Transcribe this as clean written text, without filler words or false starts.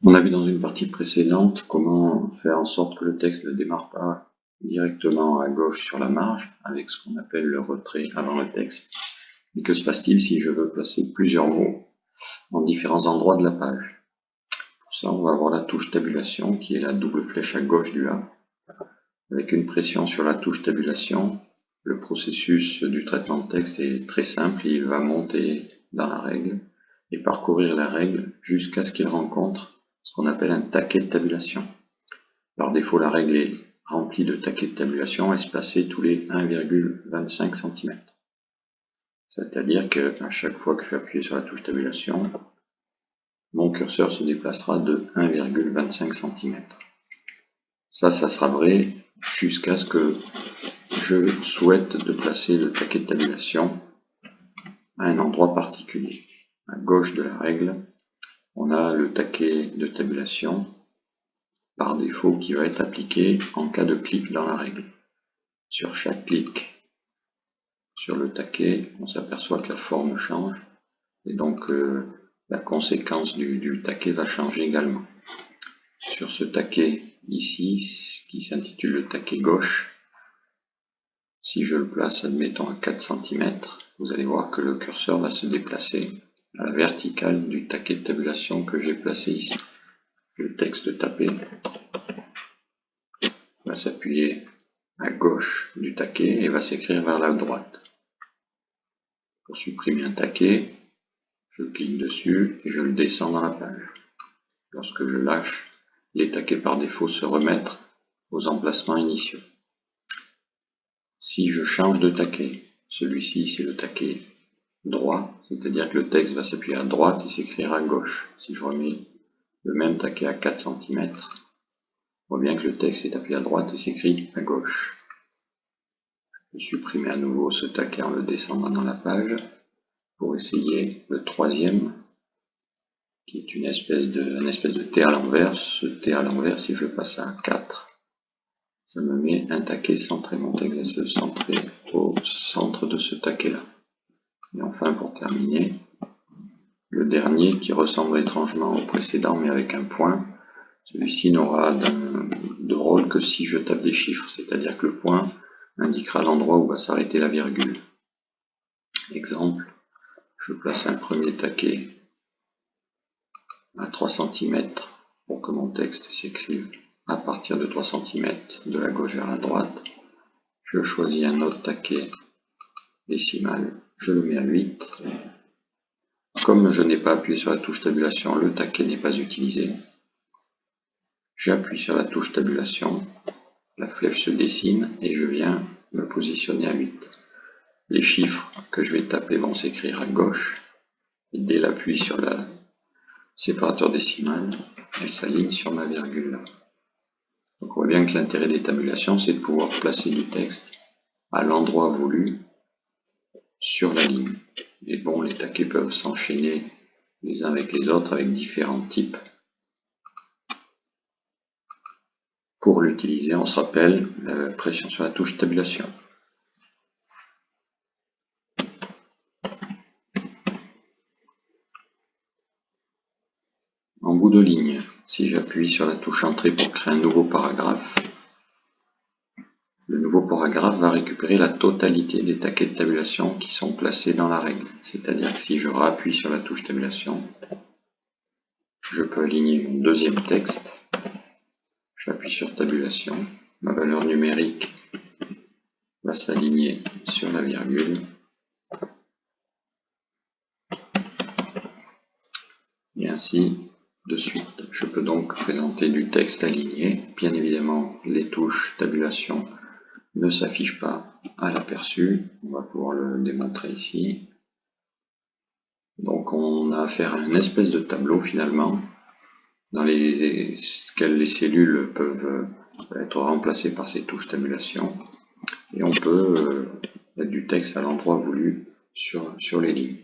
On a vu dans une partie précédente comment faire en sorte que le texte ne démarre pas directement à gauche sur la marge, avec ce qu'on appelle le retrait avant le texte. Et que se passe-t-il si je veux placer plusieurs mots en différents endroits de la page? Pour ça, on va avoir la touche tabulation, qui est la double flèche à gauche du A. Avec une pression sur la touche tabulation, le processus du traitement de texte est très simple, il va monter dans la règle et parcourir la règle jusqu'à ce qu'il rencontre ce qu'on appelle un taquet de tabulation. Par défaut, la règle est remplie de taquets de tabulation espacés tous les 1,25 cm. C'est-à-dire qu'à chaque fois que je vais appuyer sur la touche tabulation, mon curseur se déplacera de 1,25 cm. Ça sera vrai jusqu'à ce que je souhaite de placer le taquet de tabulation à un endroit particulier. À gauche de la règle, on a le taquet de tabulation par défaut qui va être appliqué en cas de clic dans la règle. Sur chaque clic sur le taquet, on s'aperçoit que la forme change et donc la conséquence du taquet va changer également. Sur ce taquet ici, qui s'intitule le taquet gauche, si je le place, admettons, à 4 cm, vous allez voir que le curseur va se déplacer à la verticale du taquet de tabulation que j'ai placé ici. Le texte tapé va s'appuyer à gauche du taquet et va s'écrire vers la droite. Pour supprimer un taquet, je clique dessus et je le descends dans la page. Lorsque je lâche, les taquets par défaut se remettent aux emplacements initiaux. Si je change de taquet, celui-ci c'est le taquet droit, c'est-à-dire que le texte va s'appuyer à droite et s'écrire à gauche. Si je remets le même taquet à 4 cm, on voit bien que le texte est appuyé à droite et s'écrit à gauche. Je supprimer à nouveau ce taquet en le descendant dans la page pour essayer le troisième, qui est une espèce de T à l'envers. Ce T à l'envers, si je passe à 4, ça me met un taquet centré. Mon texte va se centrer au centre de ce taquet-là. Et enfin, pour terminer, le dernier qui ressemble étrangement au précédent mais avec un point, celui-ci n'aura de rôle que si je tape des chiffres, c'est-à-dire que le point indiquera l'endroit où va s'arrêter la virgule. Exemple, je place un premier taquet à 3 cm pour que mon texte s'écrive à partir de 3 cm de la gauche vers la droite. Je choisis un autre taquet décimal, je le mets à 8. Comme je n'ai pas appuyé sur la touche tabulation, le taquet n'est pas utilisé. J'appuie sur la touche tabulation, la flèche se dessine et je viens me positionner à 8. Les chiffres que je vais taper vont s'écrire à gauche. Et dès l'appui sur le séparateur décimal, elle s'aligne sur ma virgule là. Donc on voit bien que l'intérêt des tabulations, c'est de pouvoir placer du texte à l'endroit voulu sur la ligne. Et bon, les taquets peuvent s'enchaîner les uns avec les autres avec différents types. Pour l'utiliser, on se rappelle la pression sur la touche tabulation. En bout de ligne, si j'appuie sur la touche entrée pour créer un nouveau paragraphe, le nouveau paragraphe va récupérer la totalité des taquets de tabulation qui sont placés dans la règle. C'est-à-dire que si je rappuie sur la touche tabulation, je peux aligner mon deuxième texte. J'appuie sur tabulation, ma valeur numérique va s'aligner sur la virgule. Et ainsi de suite. Je peux donc présenter du texte aligné. Bien évidemment, les touches tabulation ne s'affichent pas à l'aperçu. On va pouvoir le démontrer ici. Donc on a affaire à une espèce de tableau finalement, dans lesquels les cellules peuvent être remplacées par ces touches tabulation. Et on peut mettre du texte à l'endroit voulu sur les lignes.